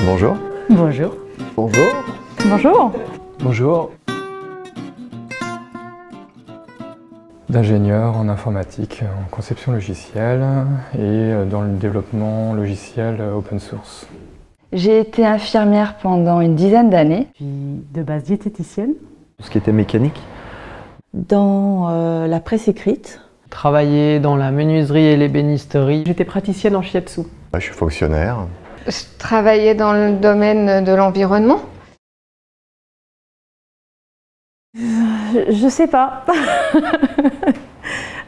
Bonjour. Bonjour. Bonjour. Bonjour. Bonjour. D'ingénieur en informatique, en conception logicielle et dans le développement logiciel open source. J'ai été infirmière pendant une dizaine d'années. Puis de base diététicienne. Tout ce qui était mécanique. Dans la presse écrite. Travaillé dans la menuiserie et l'ébénisterie. J'étais praticienne en shiatsu. Je suis fonctionnaire. Je travaillais dans le domaine de l'environnement. Je sais pas.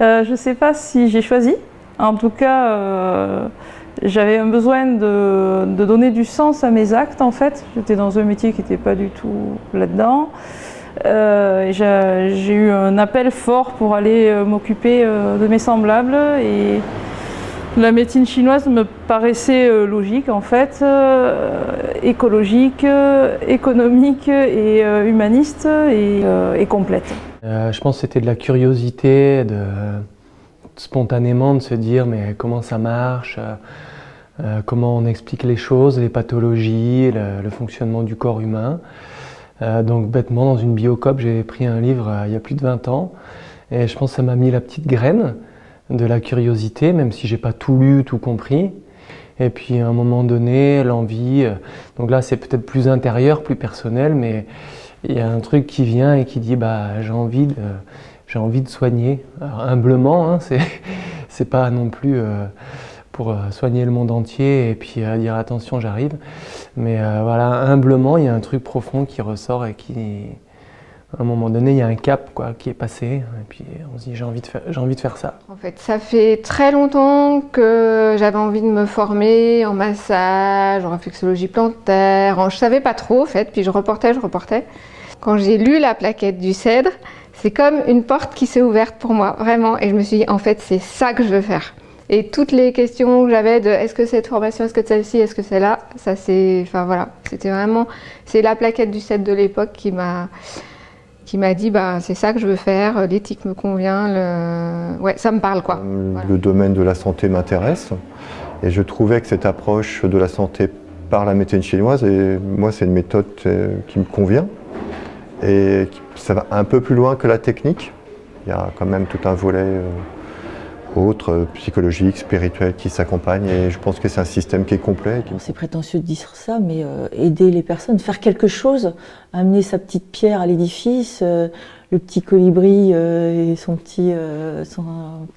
Je sais pas si j'ai choisi. En tout cas, j'avais un besoin de donner du sens à mes actes en fait. J'étais dans un métier qui n'était pas du tout là-dedans. J'ai eu un appel fort pour aller m'occuper de mes semblables et la médecine chinoise me paraissait logique en fait, écologique, économique et humaniste et complète. Je pense que c'était de la curiosité, spontanément de se dire mais comment ça marche, comment on explique les choses, les pathologies, le fonctionnement du corps humain. Donc bêtement dans une biocop j'ai pris un livre il y a plus de 20 ans et je pense que ça m'a mis la petite graine de la curiosité, même si j'ai pas tout lu, tout compris. Et puis à un moment donné, l'envie, donc là c'est peut-être plus intérieur, plus personnel, mais il y a un truc qui vient et qui dit bah j'ai envie de soigner. Alors, humblement, hein, c'est pas non plus pour soigner le monde entier et puis dire attention j'arrive. Mais voilà, humblement, il y a un truc profond qui ressort et qui, à un moment donné, il y a un cap quoi, qui est passé. Et puis on se dit j'ai envie de faire ça. En fait, ça fait très longtemps que j'avais envie de me former en massage, en réflexologie plantaire. Je savais pas trop en fait, puis je reportais. Quand j'ai lu la plaquette du Cèdre, c'est comme une porte qui s'est ouverte pour moi, vraiment. Et je me suis dit, en fait, c'est ça que je veux faire. Et toutes les questions que j'avais de est-ce que cette formation, est-ce que celle-ci, est-ce que celle-là, ça c'est, enfin voilà, c'était vraiment, c'est la plaquette du Cèdre de l'époque qui m'a dit, bah c'est ça que je veux faire, l'éthique me convient, ouais, ça me parle quoi. Voilà. Le domaine de la santé m'intéresse et je trouvais que cette approche de la santé par la médecine chinoise, et moi c'est une méthode qui me convient. Et ça va un peu plus loin que la technique. Il y a quand même tout un volet autre, psychologique, spirituel qui s'accompagne et je pense que c'est un système qui est complet. C'est prétentieux de dire ça, mais aider les personnes, faire quelque chose, amener sa petite pierre à l'édifice, le petit colibri et son petit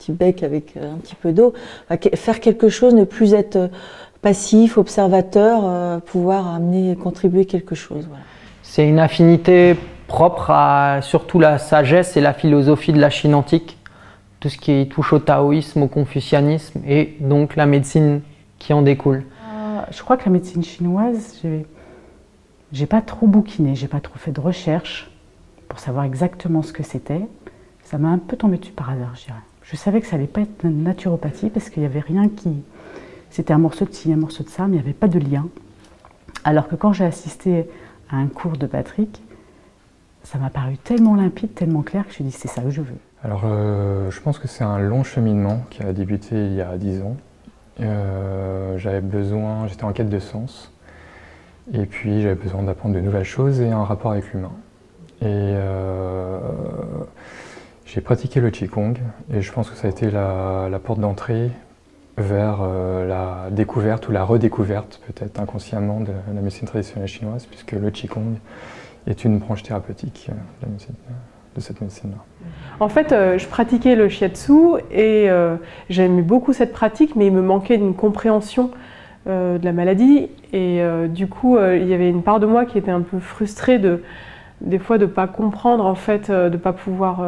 bec avec un petit peu d'eau, faire quelque chose, ne plus être passif, observateur, pouvoir amener, contribuer quelque chose. Voilà. C'est une affinité propre à surtout la sagesse et la philosophie de la Chine antique, tout ce qui touche au taoïsme, au confucianisme et donc la médecine qui en découle. Je crois que la médecine chinoise, j'ai pas trop bouquiné, j'ai pas trop fait de recherche pour savoir exactement ce que c'était. Ça m'a un peu tombé dessus par hasard, je dirais. Je savais que ça allait pas être une naturopathie parce qu'il y avait rien qui... C'était un morceau de ci, un morceau de ça, mais il n'y avait pas de lien. Alors que quand j'ai assisté à un cours de Patrick, ça m'a paru tellement limpide, tellement clair que je me suis dit c'est ça que je veux. Alors je pense que c'est un long cheminement qui a débuté il y a 10 ans. J'étais en quête de sens et puis j'avais besoin d'apprendre de nouvelles choses et un rapport avec l'humain. Et j'ai pratiqué le Qigong et je pense que ça a été la porte d'entrée vers la découverte ou la redécouverte peut-être inconsciemment de la médecine traditionnelle chinoise puisque le Qigong est une branche thérapeutique de cette médecine-là. En fait, je pratiquais le shiatsu et j'aimais beaucoup cette pratique, mais il me manquait d'une compréhension de la maladie. Et du coup, il y avait une part de moi qui était un peu frustrée des fois de ne pas comprendre, en fait, de ne pas pouvoir...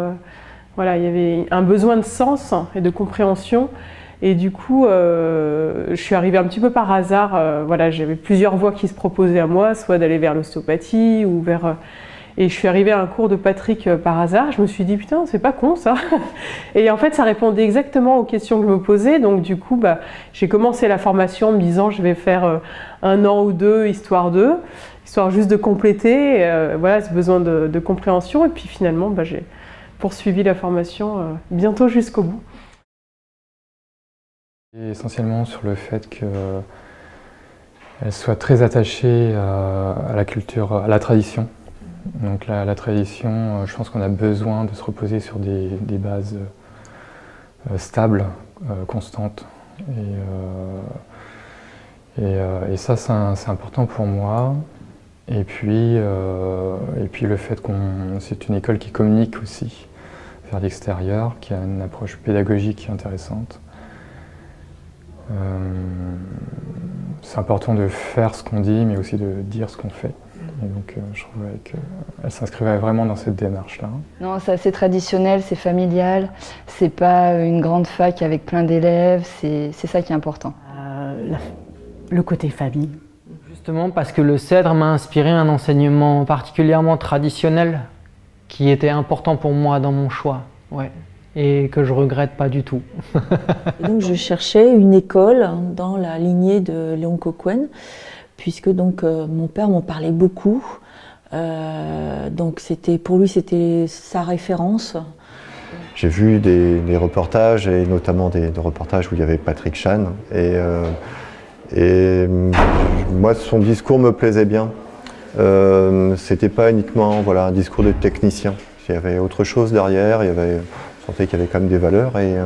voilà, il y avait un besoin de sens et de compréhension. Et du coup, je suis arrivée un petit peu par hasard. Voilà, j'avais plusieurs voies qui se proposaient à moi, soit d'aller vers l'ostéopathie ou vers... Et je suis arrivée à un cours de Patrick par hasard. Je me suis dit, putain, c'est pas con ça. Et en fait, ça répondait exactement aux questions que je me posais. Donc du coup, j'ai commencé la formation en me disant, je vais faire 1 an ou 2, histoire juste de compléter. Voilà, ce besoin de compréhension. Et puis finalement, j'ai poursuivi la formation bientôt jusqu'au bout. Et essentiellement sur le fait que elle soit très attachée à la culture, à la tradition. Donc la tradition, je pense qu'on a besoin de se reposer sur des bases stables, constantes. Et ça, c'est important pour moi. Et puis le fait c'est une école qui communique aussi vers l'extérieur, qui a une approche pédagogique intéressante. C'est important de faire ce qu'on dit, mais aussi de dire ce qu'on fait. Et donc je trouvais qu'elle s'inscrivait vraiment dans cette démarche-là. Non, c'est assez traditionnel, c'est familial, c'est pas une grande fac avec plein d'élèves, c'est ça qui est important. Le côté famille. Justement parce que le Cèdre m'a inspiré un enseignement particulièrement traditionnel qui était important pour moi dans mon choix, ouais, et que je regrette pas du tout. Donc je cherchais une école dans la lignée de Léon Coquoen, puisque donc mon père m'en parlait beaucoup, donc pour lui c'était sa référence. J'ai vu des reportages, et notamment des reportages où il y avait Patrick Chan, et moi son discours me plaisait bien. C'était pas uniquement un discours de technicien, il y avait autre chose derrière, on sentait qu'il y avait quand même des valeurs, et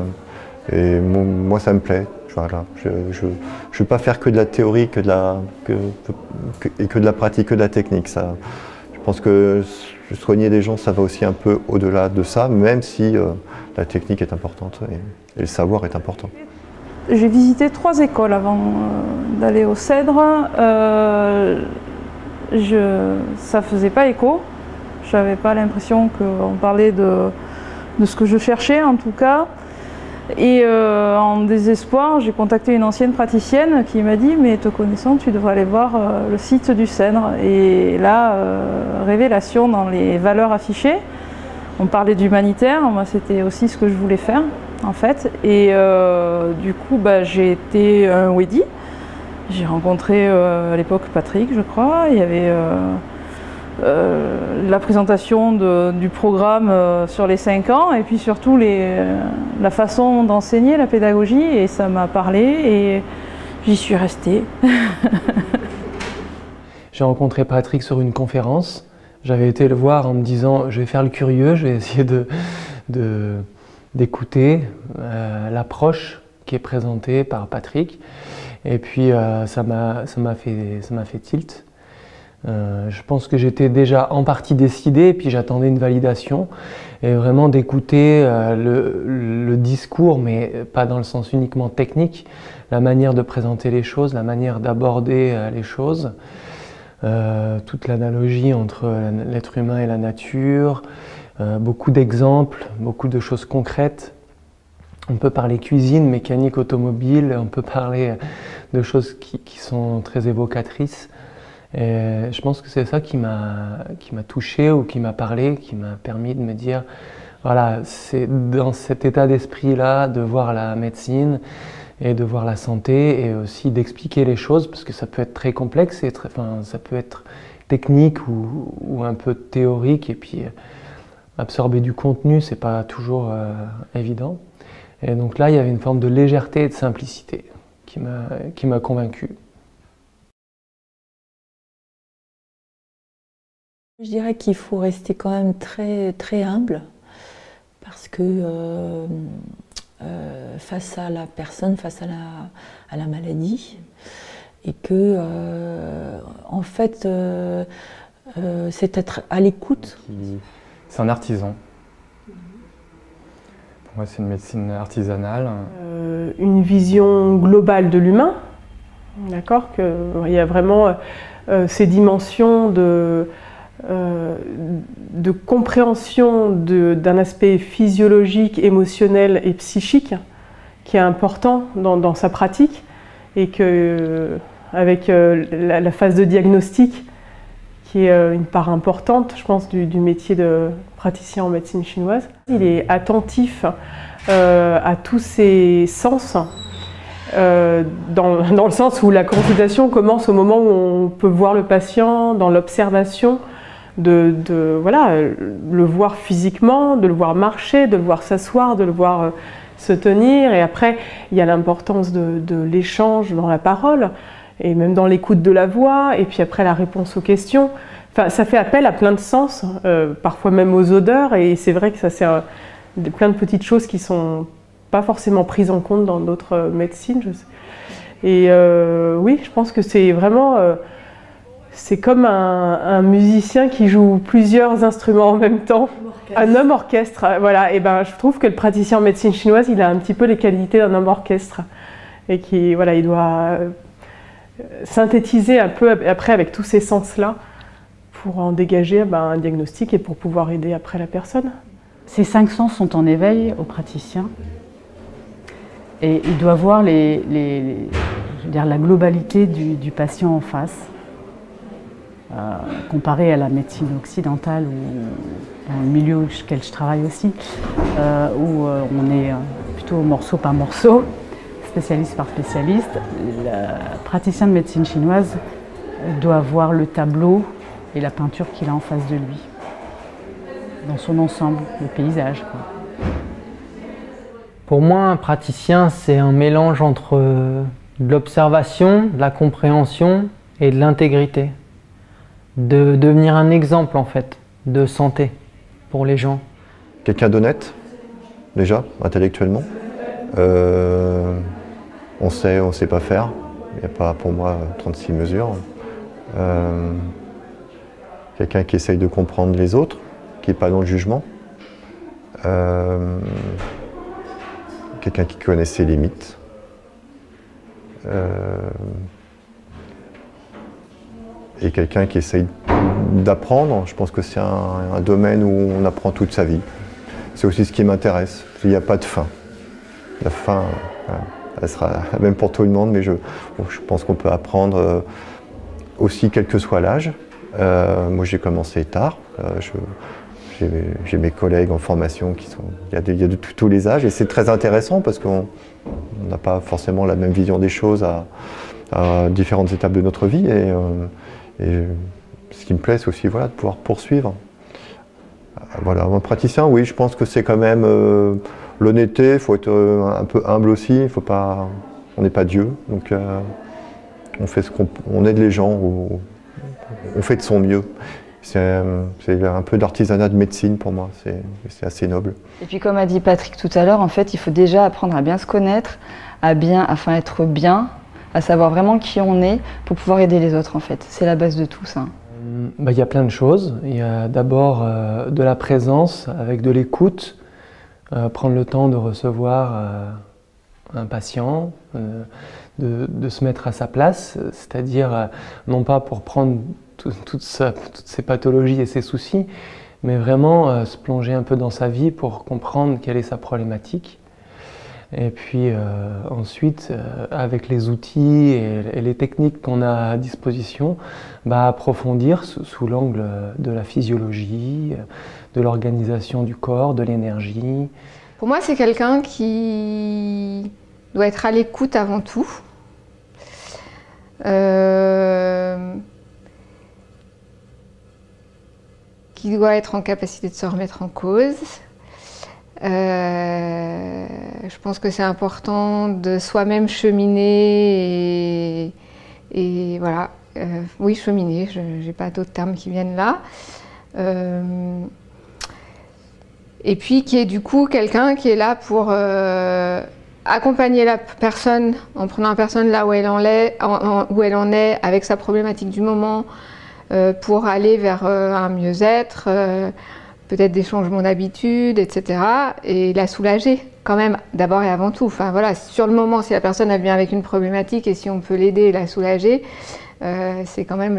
moi ça me plaît. Voilà. Je ne veux pas faire que de la théorie, que de la pratique, que de la technique. Ça, je pense que soigner des gens, ça va aussi un peu au-delà de ça, même si la technique est importante et le savoir est important. J'ai visité 3 écoles avant d'aller au Cèdre. Ça ne faisait pas écho. Je n'avais pas l'impression qu'on parlait de ce que je cherchais en tout cas. Et en désespoir, j'ai contacté une ancienne praticienne qui m'a dit « mais te connaissant, tu devrais aller voir le site du Cèdre ». Et là, révélation dans les valeurs affichées. On parlait d'humanitaire, moi c'était aussi ce que je voulais faire en fait. Et du coup, j'ai été à un Wedi. J'ai rencontré à l'époque Patrick, je crois. Il y avait la présentation du programme sur les 5 ans et puis surtout la façon d'enseigner, la pédagogie, et ça m'a parlé et j'y suis restée. J'ai rencontré Patrick sur une conférence. J'avais été le voir en me disant je vais faire le curieux, je vais essayer d'écouter l'approche qui est présentée par Patrick, et puis ça m'a fait tilt. Je pense que j'étais déjà en partie décidé, et puis j'attendais une validation, et vraiment d'écouter le discours, mais pas dans le sens uniquement technique, la manière de présenter les choses, la manière d'aborder les choses, toute l'analogie entre l'être humain et la nature, beaucoup d'exemples, beaucoup de choses concrètes. On peut parler cuisine, mécanique, automobile, on peut parler de choses qui sont très évocatrices. Et je pense que c'est ça qui m'a touché ou qui m'a parlé, qui m'a permis de me dire, voilà, c'est dans cet état d'esprit-là de voir la médecine et de voir la santé, et aussi d'expliquer les choses, parce que ça peut être très complexe, et ça peut être technique ou un peu théorique, et puis absorber du contenu, c'est pas toujours évident. Et donc là, il y avait une forme de légèreté et de simplicité qui m'a convaincu. Je dirais qu'il faut rester quand même très, très humble, parce que face à la personne, face à la maladie, et que en fait c'est être à l'écoute. C'est un artisan. Pour moi, c'est une médecine artisanale. Une vision globale de l'humain, d'accord, qu'il y a vraiment ces dimensions de compréhension d'un aspect physiologique, émotionnel et psychique qui est important dans sa pratique, et avec la phase de diagnostic qui est une part importante, je pense, du métier de praticien en médecine chinoise. Il est attentif à tous ses sens, dans le sens où la consultation commence au moment où on peut voir le patient, dans l'observation, voilà, le voir physiquement, de le voir marcher, de le voir s'asseoir, de le voir se tenir. Et après, il y a l'importance de l'échange dans la parole. et même dans l'écoute de la voix, et puis après la réponse aux questions. Enfin, ça fait appel à plein de sens, parfois même aux odeurs, et c'est vrai que ça c'est plein de petites choses qui sont pas forcément prises en compte dans d'autres médecines. Je sais. Et oui, je pense que c'est vraiment, c'est comme un musicien qui joue plusieurs instruments en même temps, un homme orchestre. Voilà, et ben je trouve que le praticien en médecine chinoise, il a un petit peu les qualités d'un homme orchestre, et qui, voilà, il doit synthétiser un peu après avec tous ces sens-là pour en dégager un diagnostic et pour pouvoir aider après la personne. Ces 5 sens sont en éveil au praticien et il doit voir je veux dire, la globalité du patient en face, comparé à la médecine occidentale ou dans le milieu auquel je travaille aussi, où on est plutôt morceau par morceau, spécialiste par spécialiste. Le praticien de médecine chinoise doit voir le tableau et la peinture qu'il a en face de lui, dans son ensemble, le paysage, quoi. Pour moi, un praticien, c'est un mélange entre de l'observation, de la compréhension et de l'intégrité. De devenir un exemple, en fait, de santé pour les gens. Quelqu'un d'honnête, déjà, intellectuellement. On sait pas faire. Il n'y a pas, pour moi, 36 mesures. Quelqu'un qui essaye de comprendre les autres, qui n'est pas dans le jugement. Quelqu'un qui connaît ses limites. Et quelqu'un qui essaye d'apprendre. Je pense que c'est un domaine où on apprend toute sa vie. C'est aussi ce qui m'intéresse. Il n'y a pas de fin. La fin, elle sera la même pour tout le monde, mais je pense qu'on peut apprendre aussi quel que soit l'âge. Moi j'ai commencé tard, j'ai mes collègues en formation qui sont, il y a de tous les âges et c'est très intéressant parce qu'on n'a pas forcément la même vision des choses à différentes étapes de notre vie et ce qui me plaît c'est aussi voilà, de pouvoir poursuivre. Voilà, un praticien, oui, je pense que c'est quand même l'honnêteté, il faut être un peu humble aussi, faut pas, on n'est pas Dieu, donc on fait on aide les gens. On fait de son mieux. C'est un peu d'artisanat de médecine pour moi, c'est assez noble. Et puis comme a dit Patrick tout à l'heure, en fait, il faut déjà apprendre à bien se connaître, afin d'être bien, à savoir vraiment qui on est pour pouvoir aider les autres en fait. C'est la base de tout ça. Il y a plein de choses. Il y a d'abord de la présence avec de l'écoute, prendre le temps de recevoir un patient, de se mettre à sa place, c'est-à-dire non pas pour prendre toutes ses pathologies et ses soucis, mais vraiment se plonger un peu dans sa vie pour comprendre quelle est sa problématique. Et puis ensuite, avec les outils et les techniques qu'on a à disposition, approfondir sous l'angle de la physiologie, de l'organisation du corps, de l'énergie. Pour moi, c'est quelqu'un qui doit être à l'écoute avant tout. Qui doit être en capacité de se remettre en cause. Je pense que c'est important de soi-même cheminer et voilà, oui, cheminer, je n'ai pas d'autres termes qui viennent là. Et puis qui est du coup quelqu'un qui est là pour accompagner la personne en prenant la personne là où elle en est avec sa problématique du moment pour aller vers un mieux-être, peut-être des changements d'habitude, etc. et la soulager quand même d'abord et avant tout. Enfin voilà, sur le moment, si la personne vient avec une problématique et si on peut l'aider et la soulager, c'est quand même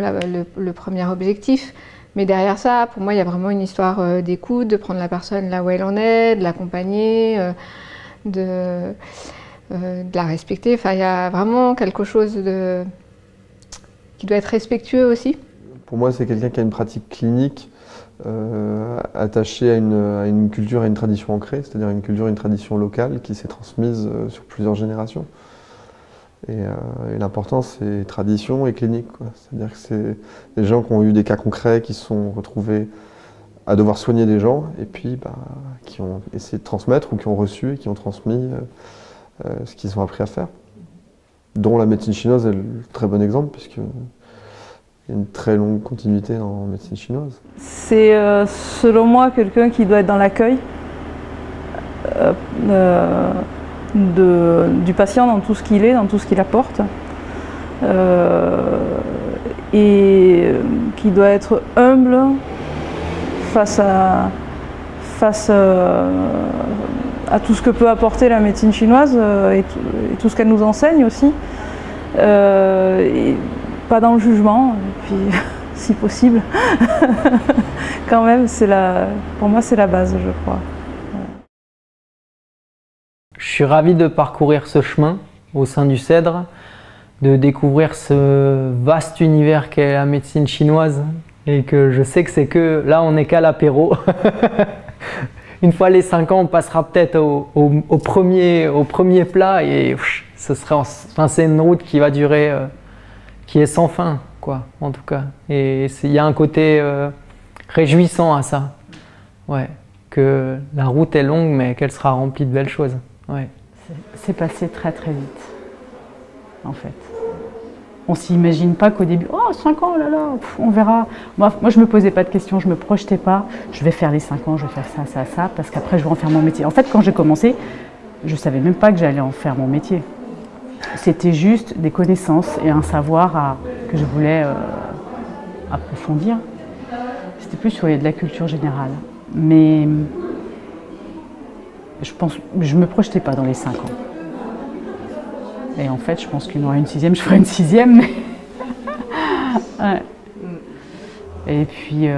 le premier objectif. Mais derrière ça, pour moi, il y a vraiment une histoire d'écoute, de prendre la personne là où elle en est, de l'accompagner, de la respecter. Enfin, il y a vraiment quelque chose qui doit être respectueux aussi. Pour moi, c'est quelqu'un qui a une pratique clinique attachée à une culture et une tradition ancrée, c'est-à-dire une culture et une tradition locale qui s'est transmise sur plusieurs générations. Et l'important, c'est tradition et clinique, c'est-à-dire que c'est des gens qui ont eu des cas concrets, qui se sont retrouvés à devoir soigner des gens, et puis qui ont essayé de transmettre ou qui ont reçu et qui ont transmis ce qu'ils ont appris à faire. dont la médecine chinoise est le très bon exemple, puisqu'il y a une très longue continuité en médecine chinoise. C'est selon moi quelqu'un qui doit être dans l'accueil du patient dans tout ce qu'il est, dans tout ce qu'il apporte, et qui doit être humble face à tout ce que peut apporter la médecine chinoise et tout ce qu'elle nous enseigne aussi. Et pas dans le jugement, et puis si possible, quand même, pour moi c'est la base, je crois. Je suis ravi de parcourir ce chemin au sein du Cèdre, de découvrir ce vaste univers qu'est la médecine chinoise, et que je sais que c'est que là on n'est qu'à l'apéro. Une fois les 5 ans, on passera peut-être au premier plat, et ce sera, enfin, c'est une route qui va durer, qui est sans fin, quoi, en tout cas. Et il y a un côté réjouissant à ça, ouais, que la route est longue, mais qu'elle sera remplie de belles choses. Ouais. C'est passé très très vite, en fait. On ne s'imagine pas qu'au début, oh 5 ans, là là, on verra. Moi je ne me posais pas de questions, je ne me projetais pas. Je vais faire les 5 ans, je vais faire ça, ça, ça, parce qu'après je vais en faire mon métier. En fait, quand j'ai commencé, je ne savais même pas que j'allais en faire mon métier. C'était juste des connaissances et un savoir que je voulais approfondir. C'était plus sur de la culture générale. Mais je me projetais pas dans les 5 ans. Et en fait, je pense qu'il y en aura une 6e, je ferai une 6e. Mais ouais. Et puis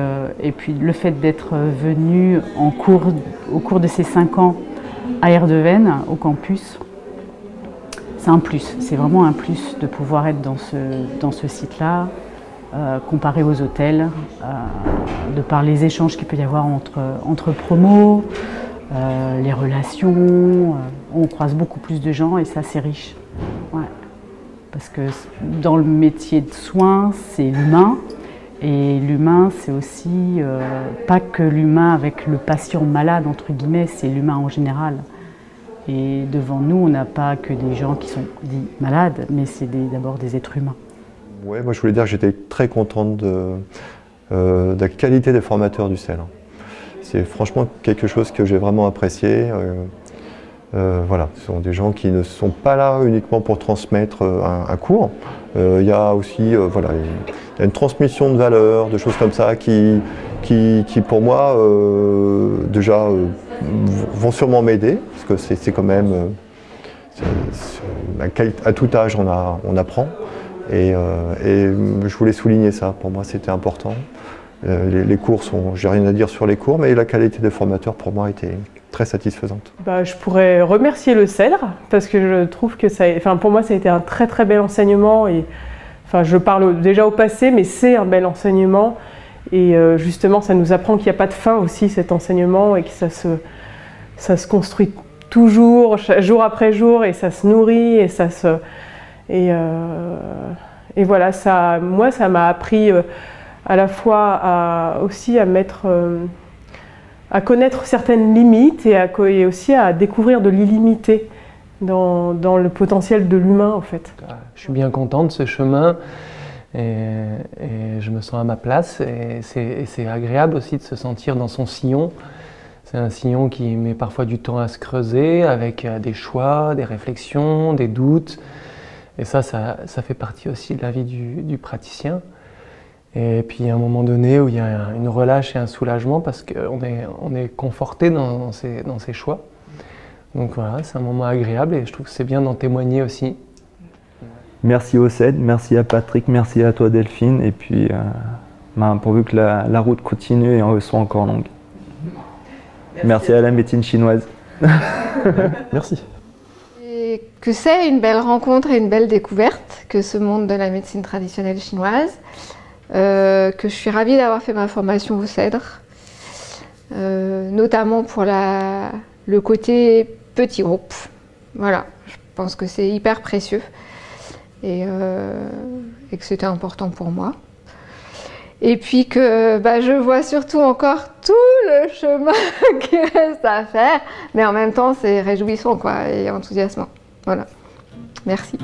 le fait d'être venu au cours de ces 5 ans à Erdeven, au campus, c'est un plus. C'est vraiment un plus de pouvoir être dans ce site-là, comparé aux hôtels, de par les échanges qu'il peut y avoir entre promos, les relations. On croise beaucoup plus de gens et ça, c'est riche. Ouais. Parce que dans le métier de soins, c'est l'humain. Et l'humain, c'est aussi pas que l'humain avec le patient malade, entre guillemets, c'est l'humain en général. Et devant nous, on n'a pas que des gens qui sont dits malades, mais c'est d'abord des êtres humains. Ouais, moi je voulais dire que j'étais très contente de la qualité des formateurs du CEL. C'est franchement quelque chose que j'ai vraiment apprécié. Voilà, ce sont des gens qui ne sont pas là uniquement pour transmettre un cours. Il y a aussi voilà, il y a une transmission de valeurs, de choses comme ça qui pour moi déjà vont sûrement m'aider, parce que c'est quand même à tout âge on apprend. Et je voulais souligner ça, pour moi c'était important. Les cours j'ai rien à dire sur les cours, mais la qualité des formateurs pour moi était très satisfaisante. Je pourrais remercier le Cèdre, parce que je trouve que pour moi ça a été un très très bel enseignement. Et, je parle déjà au passé, mais c'est un bel enseignement. Et justement, ça nous apprend qu'il n'y a pas de fin aussi, cet enseignement, et que ça se construit toujours, jour après jour, et ça se nourrit, et ça se... Et voilà, moi ça m'a appris à la fois aussi à connaître certaines limites et aussi à découvrir de l'illimité dans le potentiel de l'humain en fait. Je suis bien content de ce chemin et je me sens à ma place et c'est agréable aussi de se sentir dans son sillon. C'est un sillon qui met parfois du temps à se creuser avec des choix, des réflexions, des doutes. Et ça fait partie aussi de la vie du praticien. Et puis il y a un moment donné où il y a une relâche et un soulagement parce qu'on est conforté dans ses choix. Donc voilà, c'est un moment agréable et je trouve que c'est bien d'en témoigner aussi. Merci au CEDRE, merci à Patrick, merci à toi Delphine. Et puis pourvu que la route continue et soit encore longue. Merci à la médecine chinoise. Merci. Et que c'est une belle rencontre et une belle découverte que ce monde de la médecine traditionnelle chinoise. Que je suis ravie d'avoir fait ma formation au CEDRE, notamment pour le côté petit groupe. Voilà, je pense que c'est hyper précieux et que c'était important pour moi. Et puis que je vois surtout encore tout le chemin qui reste à faire, mais en même temps c'est réjouissant quoi, et enthousiasmant. Voilà, merci.